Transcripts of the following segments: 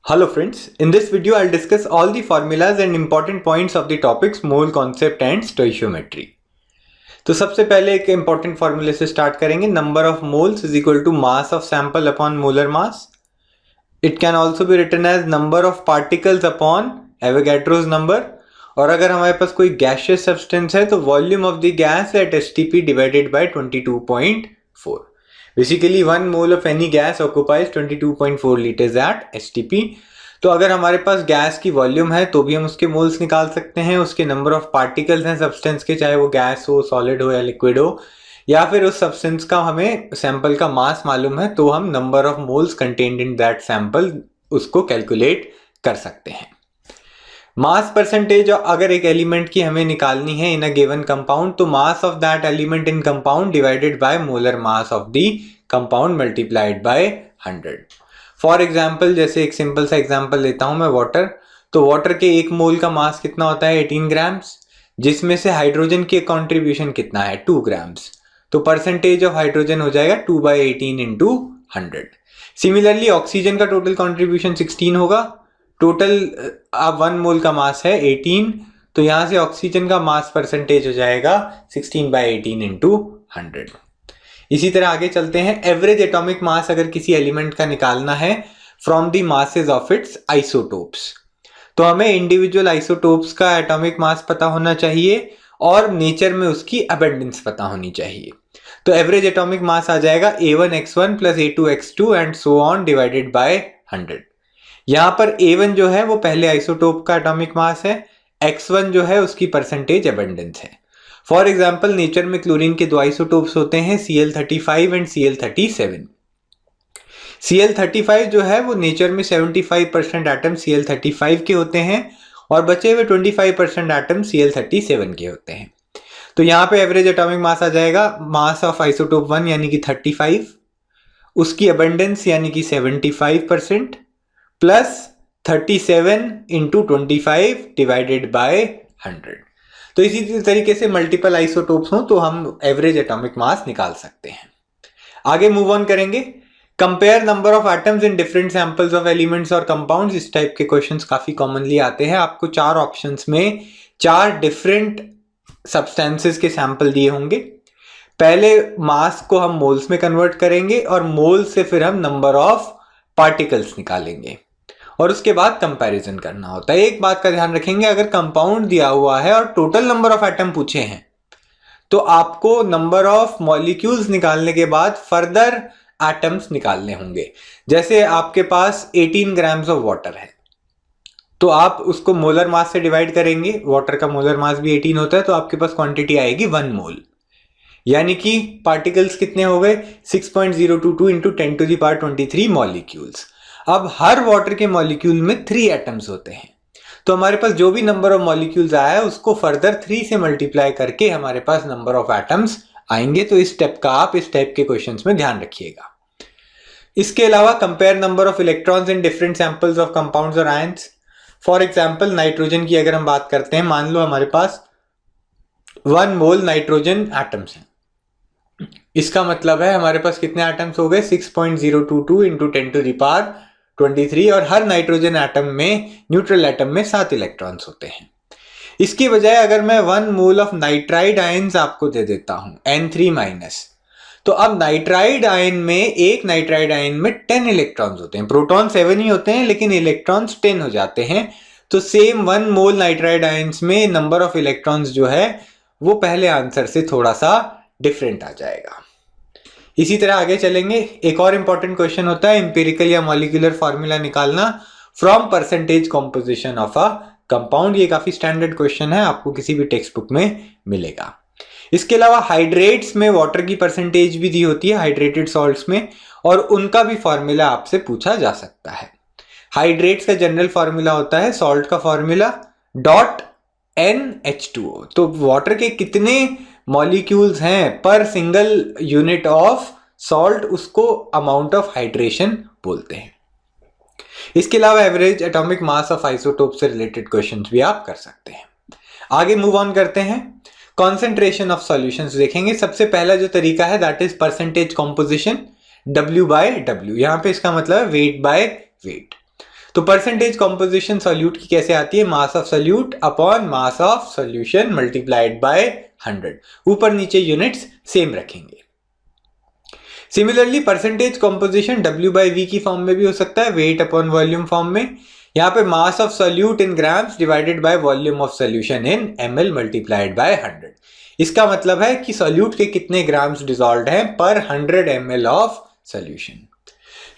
Hello friends, in this video I'll discuss all the formulas and important points of the topics mole concept and stoichiometry. तो सबसे पहले एक important formula से start करेंगे. Number of moles is equal to mass of sample upon molar mass. It can also be written as number of particles upon Avogadro's number. और अगर हमारे पास कोई gaseous substance है तो volume of the gas at STP divided by 22.4. Basically 1 mole of any gas occupies 22.4 liters at STP. तो अगर हमारे पास gas की वॉल्यूम है तो भी हम उसके मोल्स निकाल सकते हैं. उसके नंबर ऑफ पार्टिकल्स हैं सब्सटेंस के, चाहे वो गैस हो, सॉलिड हो या लिक्विड हो, या फिर उस सब्सटेंस का हमें सैंपल का मास मालूम है तो हम number of moles contained in that sample उसको कैलकुलेट कर सकते हैं. मास परसेंटेज अगर एक एलिमेंट की हमें निकालनी है इन अ गिवन कंपाउंड तो mass of that element in compound divided by molar mass of the compound multiplied by 100. For example जैसे एक सिंपल सा एग्जाम्पल लेता हूं मैं वाटर. तो वाटर के एक मोल का मास कितना होता है 18 ग्राम्स, जिसमें से हाइड्रोजन की कॉन्ट्रीब्यूशन कितना है 2 ग्राम्स. तो परसेंटेज ऑफ हाइड्रोजन हो जाएगा 2/18 इंटू 100. सिमिलरली ऑक्सीजन का टोटल कॉन्ट्रीब्यूशन 16 होगा. टोटल अब 1 मोल का मास है 18, तो यहां से ऑक्सीजन का मास परसेंटेज हो जाएगा 16/18 इंटू 100. इसी तरह आगे चलते हैं. एवरेज एटॉमिक मास अगर किसी एलिमेंट का निकालना है from the masses of its isotopes, तो हमें इंडिविजुअल आइसोटोप्स का एटॉमिक मास पता होना चाहिए और नेचर में उसकी अबेंडेंस पता होनी चाहिए. तो एवरेज एटॉमिक मास आ जाएगा A1x1 plus A2x2 and so on divided by 100. यहां पर A1 जो है वो पहले आइसोटोप का एटॉमिक मास है, X1 जो है उसकी परसेंटेज अबेंडेंस है. फॉर एग्जाम्पल नेचर में क्लोरीन के 2 आइसोटोप्स होते हैं Cl35 एंड Cl37. Cl35 जो है वो नेचर में 75% एटम Cl35 के होते हैं और बचे हुए 25% एटम Cl37 के होते हैं. तो यहाँ पे एवरेज एटॉमिक मास आ जाएगा मास ऑफ आइसोटोप 1 यानी कि 35, उसकी अबेंडेंस यानी कि 75% प्लस 37 इंटू 25 डिवाइडेड बाय 100. तो इसी तरीके से मल्टीपल आइसोटोप्स हो तो हम एवरेज एटॉमिक मास निकाल सकते हैं. आगे मूव ऑन करेंगे. Compare number of atoms in different samples of elements और कंपाउंड्स. इस टाइप के क्वेश्चंस काफी कॉमनली आते हैं. आपको 4 ऑप्शंस में 4 डिफरेंट सब्सटेंसेस के सैंपल दिए होंगे. पहले मास को हम मोल्स में कन्वर्ट करेंगे और मोल्स से फिर हम नंबर ऑफ पार्टिकल्स निकालेंगे और उसके बाद कंपैरिजन करना होता है. एक बात का ध्यान रखेंगे, अगर कंपाउंड दिया हुआ है और टोटल नंबर ऑफ एटम पूछे हैं तो आपको नंबर ऑफ मॉलिक्यूल्स निकालने के बाद फर्दर एटम्स निकालने होंगे. जैसे आपके पास 18 ग्राम्स ऑफ वाटर है तो आप उसको मोलर मास से डिवाइड करेंगे. वाटर का मोलर मास भी 18 होता है तो आपके पास क्वांटिटी आएगी 1 मोल, यानी कि पार्टिकल्स कितने हो गए 6.022 इंटू 10⁻23 मॉलिक्यूल्स. अब हर वाटर के मॉलिक्यूल में 3 एटम्स होते हैं तो हमारे पास जो भी नंबर ऑफ मॉलिक्यूल्स आया है उसको फर्दर 3 से मल्टीप्लाई करके हमारे पास नंबर ऑफ एटम्स आएंगे. तो इस स्टेप का आप इस टाइप के क्वेश्चंस में ध्यान रखिएगा. इसके अलावा compare number of electrons in different samples of compounds और आयंस. फॉर एग्जांपल नाइट्रोजन की अगर हम बात करते हैं, मान लो हमारे पास 1 मोल नाइट्रोजन एटम्स हैं. इसका मतलब है हमारे पास कितने एटम्स हो गए 6.022 इंटू 10⁻23 और हर नाइट्रोजन एटम में न्यूट्रल एटम में 7 इलेक्ट्रॉन्स होते हैं. इसकी बजाय अगर मैं 1 मोल ऑफ नाइट्राइड आयंस आपको दे देता हूं N3-, तो अब नाइट्राइड आयन में एक नाइट्राइड आयन में 10 इलेक्ट्रॉन्स होते हैं. प्रोटॉन 7 ही होते हैं लेकिन इलेक्ट्रॉन्स 10 हो जाते हैं. तो सेम 1 मोल नाइट्राइड आयंस में नंबर ऑफ इलेक्ट्रॉन्स जो है वो पहले आंसर से थोड़ा सा डिफरेंट आ जाएगा. इसी तरह आगे चलेंगे. एक और इंपॉर्टेंट क्वेश्चन होता है एम्पिरिकल या मॉलिक्यूलर फॉर्मूला निकालना from percentage composition of a compound. ये काफी स्टैंडर्ड क्वेश्चन है, आपको किसी भी टेक्स्ट बुक में मिलेगा. इसके अलावा हाइड्रेट्स में वाटर की परसेंटेज भी दी होती है हाइड्रेटेड सॉल्ट्स में, और उनका भी फॉर्मूला आपसे पूछा जा सकता है. हाइड्रेट्स का जनरल फॉर्मूला होता है सॉल्ट का फॉर्मूला .NH2O. तो वाटर के कितने मॉलिक्यूल्स हैं पर सिंगल यूनिट ऑफ सॉल्ट, उसको अमाउंट ऑफ हाइड्रेशन बोलते हैं. इसके अलावा average atomic mass of isotope से रिलेटेड क्वेश्चंस भी आप कर सकते हैं. आगे मूव ऑन करते हैं. कॉन्सेंट्रेशन ऑफ सॉल्यूशंस देखेंगे. सबसे पहला जो तरीका है that is percentage composition W/W. यहां पे इसका मतलब है वेट बाय वेट. तो परसेंटेज कॉम्पोजिशन सॉल्यूट की कैसे आती है, mass of solute upon mass of solution multiplied by 100, ऊपर नीचे यूनिट्स सेम रखेंगे। सिमिलरली परसेंटेज कॉम्पोजिशन W/V की फॉर्म में भी हो सकता है, वेट अपॉन वॉल्यूम फॉर्म में। यहाँ पे mass of solute in grams divided by volume of solution in ml multiplied by 100। इसका मतलब है कि सॉल्यूट के कितने ग्राम्स डिसॉल्व्ड हैं पर 100 ml of solution.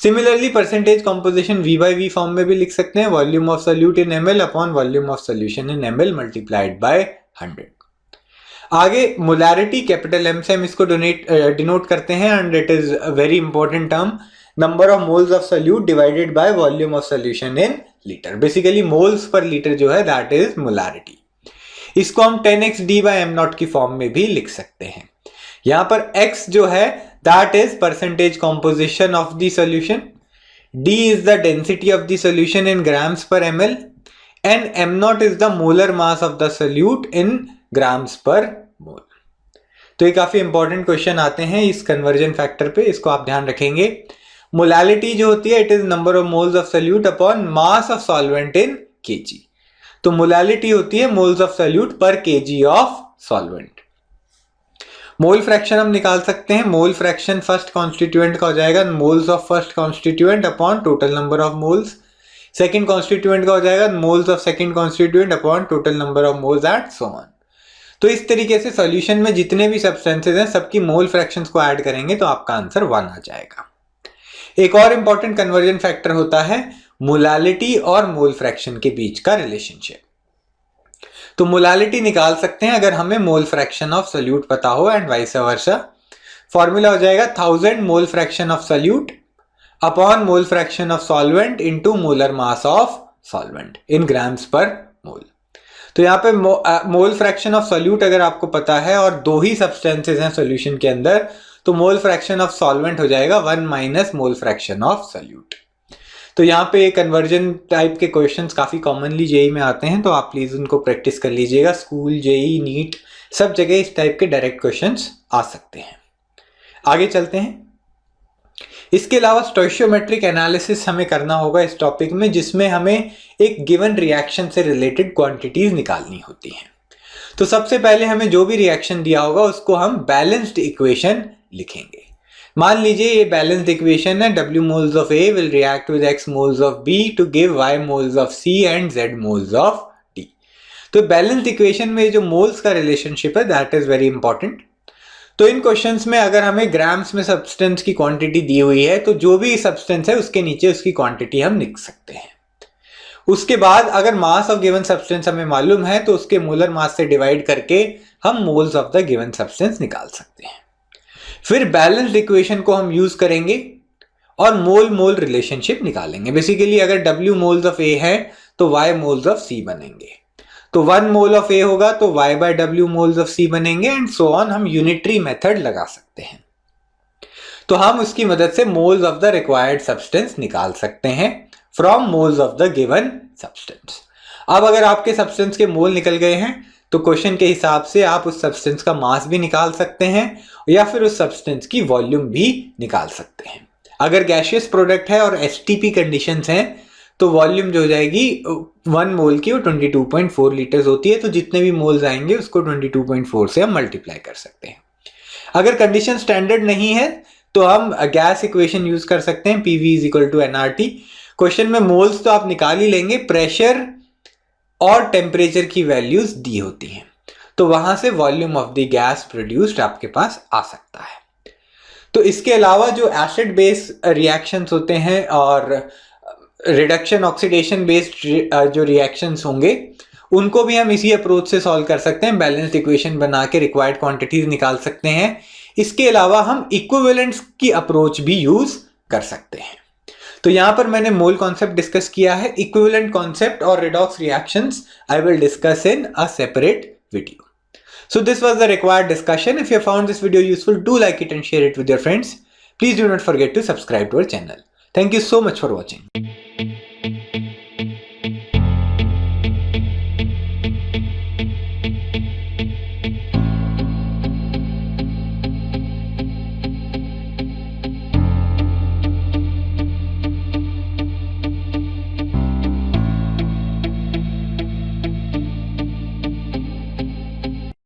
Similarly percentage composition V/V form में भी लिख सकते हैं, volume of solute in ml upon volume of solution in ml multiplied by 100। आगे मोलैरिटी कैपिटल M से हम इसको डिनोट करते हैं and it is a very important term, number of moles of solute divided by volume of solution in litre. Basically moles per litre जो है that is molarity. इसको हम 10x d/m0 की फॉर्म में भी लिख सकते हैं। यहां पर x जो है that is percentage composition of the solution, d is the density of the solution in grams पर ml and m0 is the molar mass of the solute in grams पर मोल। तो ये काफी इंपॉर्टेंट क्वेश्चन आते हैं इस कन्वर्जन फैक्टर पे, इसको आप ध्यान रखेंगे। मोलैलिटी जो होती है it is number of moles of solute upon mass of solvent in kg। तो मोलैलिटी होती है मोल्स ऑफ सॉल्यूट पर kg of solvent. Mole fraction हम निकाल सकते हैं, मोल फ्रैक्शन फर्स्ट कॉन्स्टिट्यूएंट का हो जाएगा moles of first constituent upon total number of moles, second constituent का हो जाएगा moles of second constituent upon total number of moles et so on. तो इस तरीके से सॉल्यूशन में जितने भी सब्सटेंसेस हैं सबकी मोल फ्रैक्शंस को ऐड करेंगे तो आपका आंसर 1 आ जाएगा। एक और इंपॉर्टेंट कन्वर्जन फैक्टर होता है मोलैलिटी और मोल फ्रैक्शन के बीच का रिलेशनशिप। तो मोलैलिटी निकाल सकते हैं अगर हमें मोल फ्रैक्शन ऑफ सॉल्यूट पता हो एंड वाइस वर्सा। फॉर्मूला हो जाएगा 1000 mole fraction of solute upon mole fraction of solvent into molar mass of solvent in grams पर मोल। तो यहाँ पे मोल फ्रैक्शन ऑफ सॉल्यूट अगर आपको पता है और दो ही सब्सटेंसेस हैं सॉल्यूशन के अंदर तो मोल फ्रैक्शन ऑफ सॉल्वेंट हो जाएगा 1 minus mole fraction of solute. तो यहाँ पे कन्वर्जन टाइप के क्वेश्चंस काफी कॉमनली जेई में आते हैं, तो आप प्लीज उनको प्रैक्टिस कर लीजिएगा। स्कूल, जेई, नीट सब जगह इस टाइप के डायरेक्ट क्वेश्चंस आ सकते हैं। आगे चलते हैं। इसके अलावा स्टोइचियोमेट्रिक एनालिसिस हमें करना होगा इस टॉपिक में, जिसमें हमें एक गिवन रिएक्शन से रिलेटेड क्वांटिटीज निकालनी होती हैं। तो सबसे पहले हमें जो भी रिएक्शन दिया होगा उसको हम बैलेंस्ड इक्वेशन लिखेंगे। मान लीजिए ये बैलेंस्ड इक्वेशन है, W moles of A will react with X moles of B to give Y moles of C and Z moles of D। तो बैलेंस्ड इक्वेशन में जो मोल्स का रिलेशनशिप है दैट इज वेरी इंपॉर्टेंट। तो इन questions में अगर हमें grams में सब्सटेंस की क्वांटिटी दी हुई है तो जो भी सब्सटेंस है उसके नीचे उसकी क्वांटिटी हम लिख सकते हैं। उसके बाद अगर मास ऑफ गिवन सब्सटेंस हमें मालूम है तो उसके मोलर मास से डिवाइड करके हम moles of the given substance निकाल सकते हैं। फिर बैलेंस्ड इक्वेशन को हम यूज करेंगे और मोल मोल रिलेशनशिप निकालेंगे। बेसिकली अगर W मोल्स ऑफ A है तो Y मोल्स ऑफ C बनेंगे, तो 1 मोल ऑफ A होगा तो Y by W moles of C बनेंगे एंड सो ऑन। हम यूनिटरी मेथड लगा सकते हैं, तो हम उसकी मदद से moles of the required substance निकाल सकते हैं from moles of the given substance. अब अगर आपके सब्सटेंस के मोल निकल गए हैं तो क्वेश्चन के हिसाब से आप उस सब्सटेंस का मास भी निकाल सकते हैं या फिर उस सब्सटेंस की वॉल्यूम भी निकाल सकते हैं। अगर गैसियस प्रोडक्ट है और STP कंडीशंस हैं तो वॉल्यूम जो हो जाएगी 1 मोल की वो 22.4 लीटर्स होती है, तो जितने भी मोल्स आएंगे उसको 22.4 से हम मल्टीप्लाई कर सकते हैं। अगर कंडीशन स्टैंडर्ड नहीं है तो हम गैस इक्वेशन यूज कर सकते हैं, PV = nRT। क्वेश्चन में मोल्स तो आप निकाल ही लेंगे, प्रेशर और टेम्परेचर की वैल्यूज दी होती हैं, तो वहां से volume of the gas produced आपके पास आ सकता है। तो इसके अलावा जो एसिड बेस रिएक्शंस होते हैं और रिडक्शन ऑक्सीडेशन बेस्ड जो रिएक्शंस होंगे उनको भी हम इसी अप्रोच से सॉल्व कर सकते हैं। बैलेंस्ड इक्वेशन बना के रिक्वायर्ड क्वांटिटीज निकाल सकते हैं। इसके अलावा हम इक्विवेलेंट्स की अप्रोच भी यूज कर सकते हैं। तो यहां पर मैंने मोल कॉन्सेप्ट डिस्कस किया है। इक्विवेलेंट कॉन्सेप्ट और redox reactions I will discuss in a separate video. So this was the required discussion. If you found this video useful, do like it and share it with your friends. Please do not forget to subscribe to our channel. Thank you so much for watching.